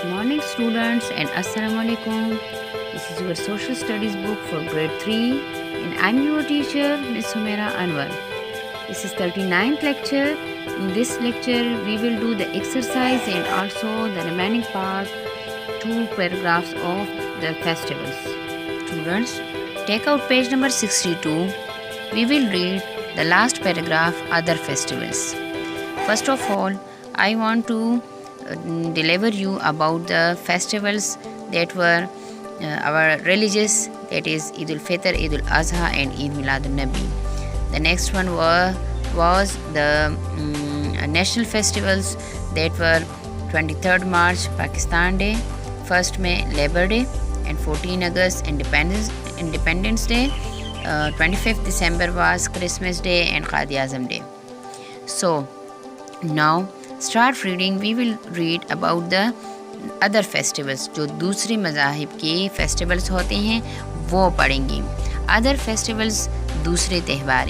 morning students and Assalamu alaikum. This is your social studies book for grade 3 and I'm your teacher Ms. Humaira Anwar. This is 39th lecture. In this lecture we will do the exercise and also the remaining part, 2 paragraphs of the festivals. Students, take out page number 62. We will read the last paragraph, other festivals. First of all, I want to deliver you about the festivals that were our religious, that is Eid al-Fitr, Eid al-Adha and Eid Milad-un-Nabi. The next one was the national festivals that were 23rd March Pakistan Day, 1st May Labor Day and 14 August Independence Day. 25th December was Christmas Day and Quaid-e-Azam Day. So now start reading. We will read about the other festivals. جو دوسری مذاہب کے festivals ہوتے ہیں وہ پڑھیں گے. other festivals دوسرے تہوار.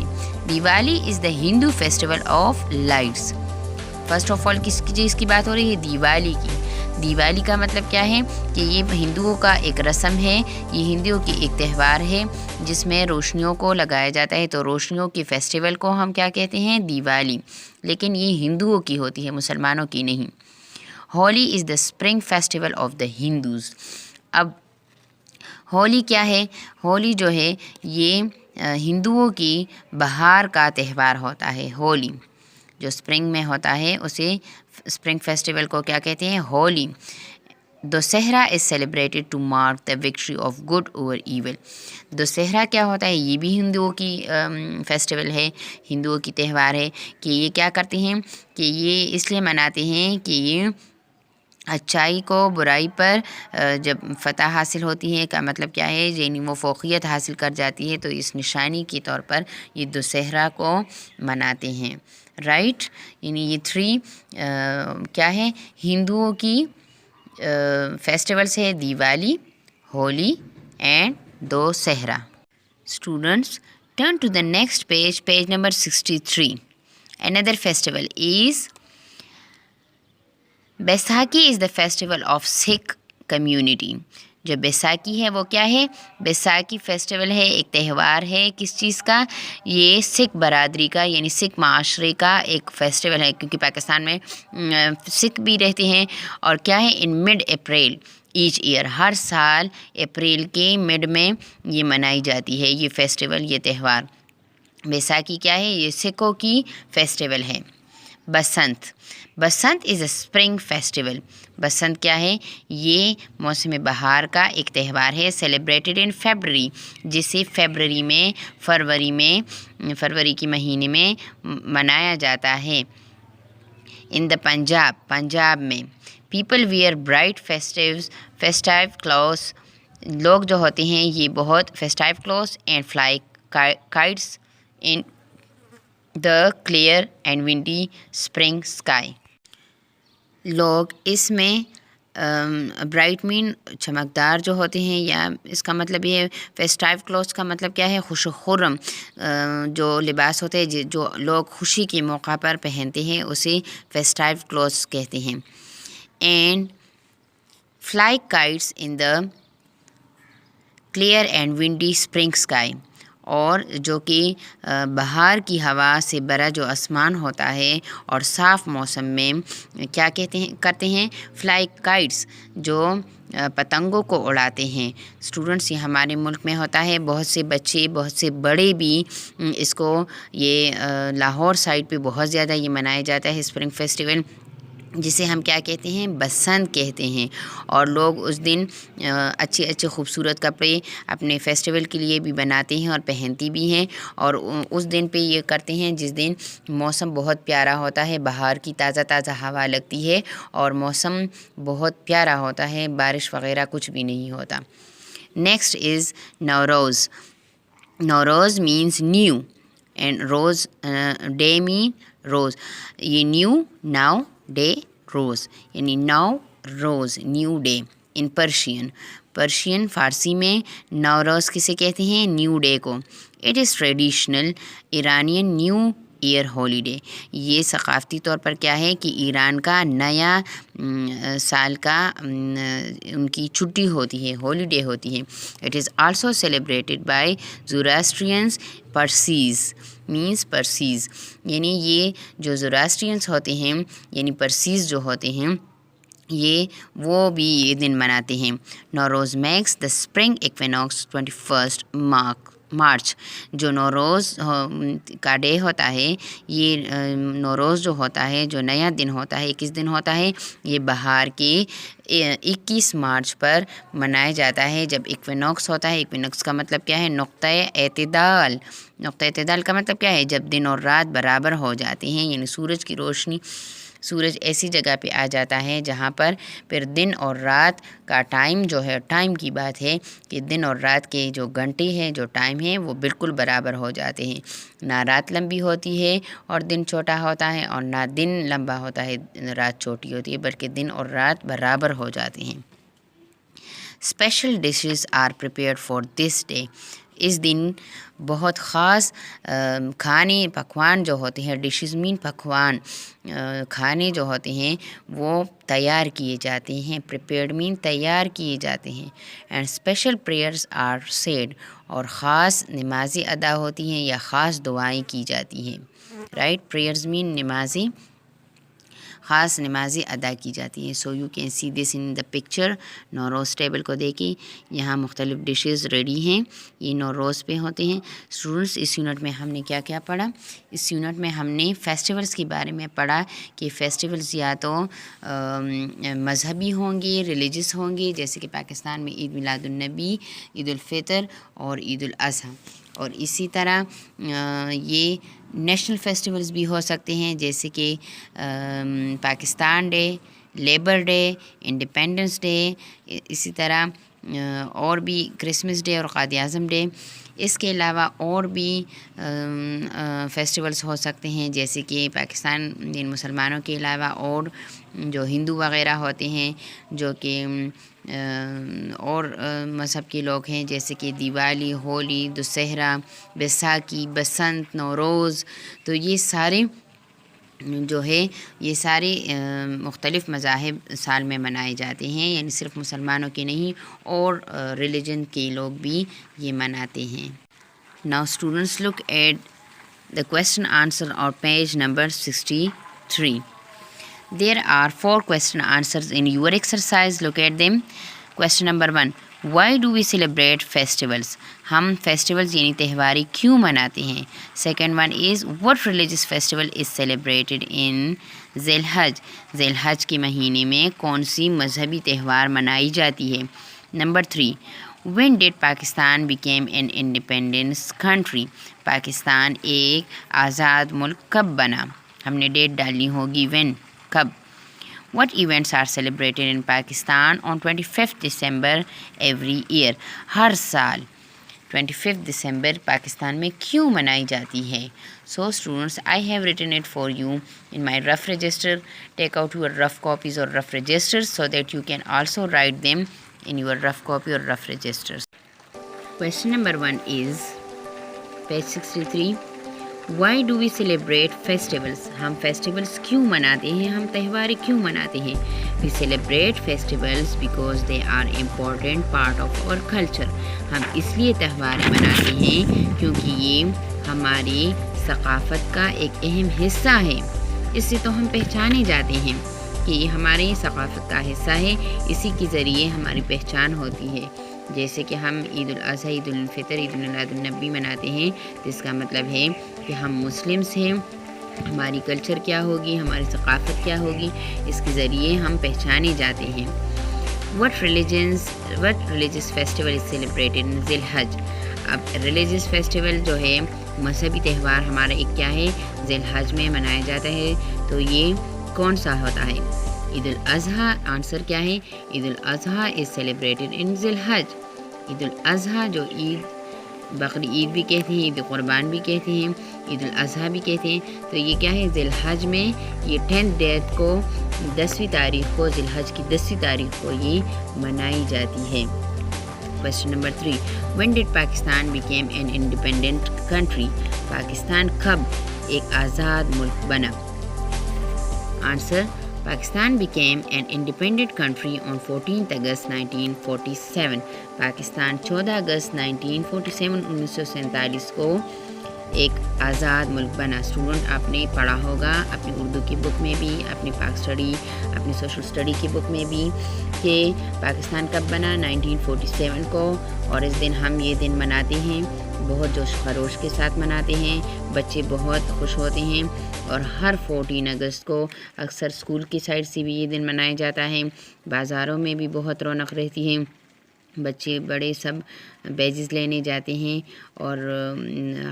Diwali is the Hindu festival of lights. First of all کس چیز کی بات ہو رہی ہے؟ دیوالی کی. دیوالی کا مطلب کیا ہے کہ یہ ہندوؤں کا ایک رسم ہے، یہ ہندوؤں کی ایک تہوار ہے جس میں روشنیوں کو لگایا جاتا ہے. تو روشنیوں کی فیسٹیول کو ہم کیا کہتے ہیں؟ دیوالی. لیکن یہ ہندوؤں کی ہوتی ہے، مسلمانوں کی نہیں. Holi is the spring festival of the Hindus. اب ہولی کیا ہے؟ ہولی جو ہے یہ ہندوؤں کی بہار کا تہوار ہوتا ہے. ہولی جو اسپرنگ میں ہوتا ہے اسے اسپرنگ فیسٹیول کو کیا کہتے ہیں؟ Holi. Dussehra is celebrated to mark the victory of good over evil. Dussehra کیا ہوتا ہے؟ یہ بھی ہندوؤں کی فیسٹیول ہے، ہندوؤں کی تہوار ہے کہ یہ کیا کرتے ہیں کہ یہ اس لیے مناتے ہیں کہ یہ اچائی کو برائی پر جب فتح حاصل ہوتی ہے کا مطلب کیا ہے؟ یعنی وہ فوقیت حاصل کر جاتی ہے، تو اس نشانی کے طور پر یہ دسہرا کو مناتے ہیں. رائٹ، یعنی یہ 3 کیا ہے؟ ہندوؤں کی فیسٹیولس ہے: Diwali, Holi and Dussehra. Students turn to the next page, page number 63. another festival is Baisakhi is the festival of Sikh community. جو بیساکھی ہے وہ کیا ہے؟ بیساکھی فیسٹیول ہے، ایک تہوار ہے کس چیز کا؟ یہ سکھ برادری کا، یعنی سکھ معاشرے کا ایک فیسٹیول ہے، کیونکہ پاکستان میں سکھ بھی رہتے ہیں. اور کیا ہے؟ ان مڈ اپریل ایچ ایئر، ہر سال اپریل کے مڈ میں یہ منائی جاتی ہے یہ فیسٹیول، یہ تہوار. بیساکھی کیا ہے؟ یہ سکھوں کی فیسٹیول ہے. بسنت از اے اسپرنگ فیسٹیول. بسنت کیا ہے؟ یہ موسم بہار کا ایک تہوار ہے، سیلیبریٹڈ ان فیبرری، جسے فروری کے مہینے میں منایا جاتا ہے. ان دا پنجاب میں people where bright festive clothes. لوگ جو ہوتے ہیں یہ بہت festive clothes and fly kites in the clear and ونڈی spring sky. لوگ اس میں برائٹ مین چمکدار جو ہوتے ہیں، یا اس کا مطلب یہ ہے فیسٹیو کلوتھس کا مطلب کیا ہے؟ خوش و خرم جو لباس ہوتے ہیں جو لوگ خوشی کے موقع پر پہنتے ہیں اسے فیسٹیو کلوتھس کہتے ہیں. And fly kites in the clear and ونڈی spring sky. اور جو کہ بہار کی ہوا سے بھرا جو آسمان ہوتا ہے اور صاف موسم میں کیا کرتے ہیں؟ فلائی کائٹس، جو پتنگوں کو اڑاتے ہیں. اسٹوڈنٹس یہ ہمارے ملک میں ہوتا ہے، بہت سے بچے، بہت سے بڑے بھی اس کو، یہ لاہور سائڈ پہ بہت زیادہ یہ منایا جاتا ہے اسپرنگ فیسٹیول، جسے ہم کیا کہتے ہیں؟ بسنت کہتے ہیں. اور لوگ اس دن اچھے خوبصورت کپڑے اپنے فیسٹیول کے لیے بھی بناتے ہیں اور پہنتی بھی ہیں. اور اس دن پہ یہ کرتے ہیں جس دن موسم بہت پیارا ہوتا ہے، بہار کی تازہ ہوا لگتی ہے اور موسم بہت پیارا ہوتا ہے، بارش وغیرہ کچھ بھی نہیں ہوتا. Next is Nowruz. Nowruz means new and روز ڈے مین روز. یہ ناؤ ڈے روز، یعنی نو روز نیو ڈے. ان پرشین فارسی میں نوروز کسے کہتے ہیں؟ نیو ڈے کو. It is traditional Iranian new year holiday. یہ ثقافتی طور پر کیا ہے کہ ایران کا نیا سال کا ان کی چھٹی ہوتی ہے, ہالیڈے ہوتی ہے. It is also celebrated by Zoroastrians Parsis means Parsis, یعنی یہ جو زوراسٹرینس ہوتے ہیں یعنی پرسیز جو ہوتے ہیں یہ وہ بھی یہ دن مناتے ہیں. Nowruz marks the spring equinox 21 March. جو نوروز کا ڈے ہوتا ہے, یہ نوروز جو ہوتا ہے, جو نیا دن ہوتا ہے, کس دن ہوتا ہے, یہ بہار کے 21 مارچ پر منایا جاتا ہے جب ایکویناکس ہوتا ہے. ایکویناکس کا مطلب کیا ہے؟ نقطۂ اعتدال. نقطۂ اعتدال کا مطلب کیا ہے؟ جب دن اور رات برابر ہو جاتے ہیں, یعنی سورج کی روشنی, سورج ایسی جگہ پہ آ جاتا ہے جہاں پر پھر دن اور رات کا ٹائم جو ہے, ٹائم کی بات ہے کہ دن اور رات کے جو گھنٹے ہیں, جو ٹائم ہے وہ بالکل برابر ہو جاتے ہیں. نہ رات لمبی ہوتی ہے اور دن چھوٹا ہوتا ہے, اور نہ دن لمبا ہوتا ہے رات چھوٹی ہوتی ہے, بلکہ دن اور رات برابر ہو جاتے ہیں. Special dishes are prepared for this day. اس دن بہت خاص کھانے پکوان جو ہوتے ہیں, ڈشز مین پکوان, کھانے جو ہوتے ہیں وہ تیار کیے جاتے ہیں. پریپیئرڈ مین تیار کیے جاتے ہیں. And special prayers are said, اور خاص نمازیں ادا ہوتی ہیں یا خاص دعائیں کی جاتی ہیں. رائٹ, پریئرز مین نمازیں, خاص نمازیں ادا کی جاتی ہیں. So you can see this in the picture. Nowruz table کو دیکھیں, یہاں مختلف ڈشز ریڈی ہیں, یہ نوروز پہ ہوتے ہیں. اسٹوڈنٹس, اس یونٹ میں ہم نے کیا کیا پڑھا؟ اس یونٹ میں ہم نے فیسٹیولز کے بارے میں پڑھا کہ فیسٹیولز یا تو مذہبی ہوں گے, ریلیجس ہوں گے, جیسے کہ پاکستان میں عید میلاد النبی, عید الفطر اور عید الاضحیٰ. اور اسی طرح یہ نیشنل فیسٹیولز بھی ہو سکتے ہیں, جیسے کہ Pakistan day, labour day, independence day, اسی طرح اور بھی کرسمس ڈے اور قائد اعظم ڈے. اس کے علاوہ اور بھی فیسٹیولز ہو سکتے ہیں, جیسے کہ پاکستان مسلمانوں کے علاوہ اور جو ہندو وغیرہ ہوتے ہیں, جو کہ اور مذہب کے لوگ ہیں, جیسے کہ دیوالی, ہولی, دسہرہ, بیساکھی, بسنت, نوروز. تو یہ سارے جو ہے یہ سارے مختلف مذاہب سال میں منائے جاتے ہیں, یعنی صرف مسلمانوں کے نہیں اور ریلیجن کے لوگ بھی یہ مناتے ہیں. Now students look at the question answer on page number 63. There are 4 question answers in your exercise. Look at them. Question number 1. Why do we celebrate festivals? ہم festivals یعنی تہواری کیوں مناتے ہیں؟ Second one is what religious festival is celebrated in ذی الحج؟ ذی الحج کے مہینے میں کون سی مذہبی تہوار منائی جاتی ہے؟ Number 3. When did Pakistan became an independent country? Pakistan ایک آزاد ملک کب بنا؟ ہم نے ڈیٹ ڈالنی ہوگی when, کب. What events are celebrated in Pakistan on 25th December every year? ہر سال 25th December پاکستان میں کیوں منائی جاتی ہے؟ So students, I have written it for you in my rough register. Take out your rough copies or rough registers so that you can also write them in your rough copy or rough registers. Question number 1 is page 63. Why do we celebrate festivals? ہم festivals کیوں مناتے ہیں؟ ہم تہوار کیوں مناتے ہیں؟ We celebrate festivals because they are important part of our culture. ہم اس لیے تہوار مناتے ہیں کیونکہ یہ ہماری ثقافت کا ایک اہم حصہ ہے. اس سے تو ہم پہچانے جاتے ہیں کہ یہ ہماری ثقافت کا حصہ ہے, اسی کے ذریعے ہماری پہچان ہوتی ہے. جیسے کہ ہم عید الاضحیٰ, عید الفطر, عید میلاد النبی مناتے ہیں, تو اس کا مطلب ہے کہ ہم مسلمس ہیں, ہماری کلچر کیا ہوگی, ہماری ثقافت کیا ہوگی, اس کے ذریعے ہم پہچانے جاتے ہیں. What religious festival is celebrated in ذی الحج؟ اب ریلیجیس فیسٹیول جو ہے, مذہبی تہوار ہمارا ایک کیا ہے, ذی الحج میں منایا جاتا ہے. تو یہ کون سا ہوتا ہے؟ عید الاضحیٰ. آنسر کیا ہے؟ عید الاضحیٰ از سیلیبریٹڈ ان ذی الحج. عید الاضحیٰ جو عید بقر عید بھی کہتے ہیں, عید قربان بھی کہتے ہیں, عید الاضحیٰ بھی کہتے ہیں. تو یہ کیا ہے؟ ذی الحج میں یہ 10th ڈیٹ کو, 10ویں تاریخ کو, ذی الحج کی 10ویں تاریخ کو یہ منائی جاتی ہے. Question number 3. When did Pakistan became an independent country? Pakistan کب ایک آزاد ملک بنا؟ Answer: Pakistan became an independent country on 14th August 1947. Pakistan 14 اگست 1947 کو ایک آزاد ملک بنا۔ اسٹوڈنٹ آپ نے پڑھا ہوگا اپنی اردو کی بک میں بھی، اپنی پاک اسٹڈی، اپنی سوشل اسٹڈی کی بک میں بھی کہ پاکستان کب بنا؟ 1947 کو، اور اس دن ہم یہ دن مناتے ہیں، بہت جوش خروش کے ساتھ مناتے ہیں، بچے بہت خوش ہوتے ہیں، اور ہر 14 اگست کو اکثر اسکول کی سائڈ سے بھی یہ دن منایا جاتا ہے۔ بازاروں میں بھی بہت رونق رہتی ہے، بچے بڑے سب بیجز لینے جاتے ہیں، اور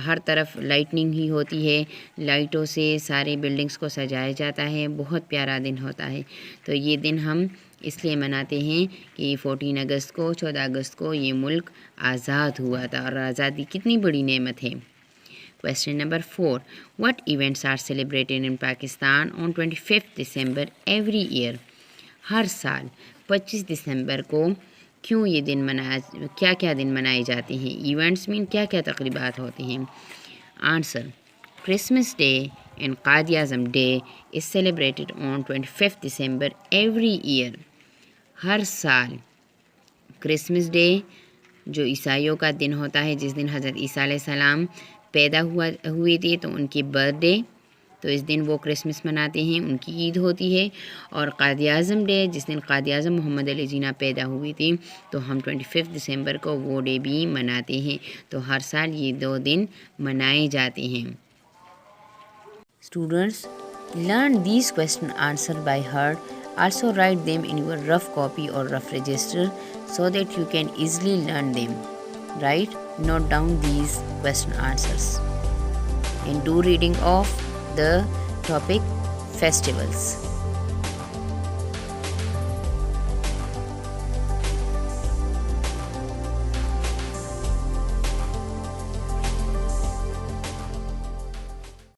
ہر طرف لائٹننگ ہی ہوتی ہے، لائٹوں سے سارے بلڈنگز کو سجایا جاتا ہے، بہت پیارا دن ہوتا ہے۔ تو یہ دن ہم اس لیے مناتے ہیں کہ 14 اگست کو، 14 اگست کو یہ ملک آزاد ہوا تھا، اور آزادی کتنی بڑی نعمت ہے۔ Question number 4. What events are celebrated in Pakistan on 25th December every year? ہر سال 25 دسمبر کو کیوں یہ دن کیا دن منائے جاتے ہیں؟ ایونٹس مین کیا تقریبات ہوتے ہیں؟ Answer: Christmas day and Quaid Azam day is celebrated on 25th December every year. ہر سال کرسمس ڈے جو عیسائیوں کا دن ہوتا ہے، جس دن حضرت عیسیٰ علیہ السلام پیدا ہوئے تھے، تو ان کی برتھ ڈے، تو اس دن وہ کرسمس مناتے ہیں، ان کی عید ہوتی ہے، اور قائد اعظم ڈے جس دن قائد اعظم محمد علی جناح پیدا ہوئی تھی، تو ہم 25 دسمبر کو وہ ڈے بھی مناتے ہیں۔ تو ہر سال یہ 2 دن منائے جاتے ہیں۔ Students, learn these question answer by heart. Also write them in your rough copy or rough register so that you can easily learn them. Right? Note down these question answers and do reading of the topic festivals.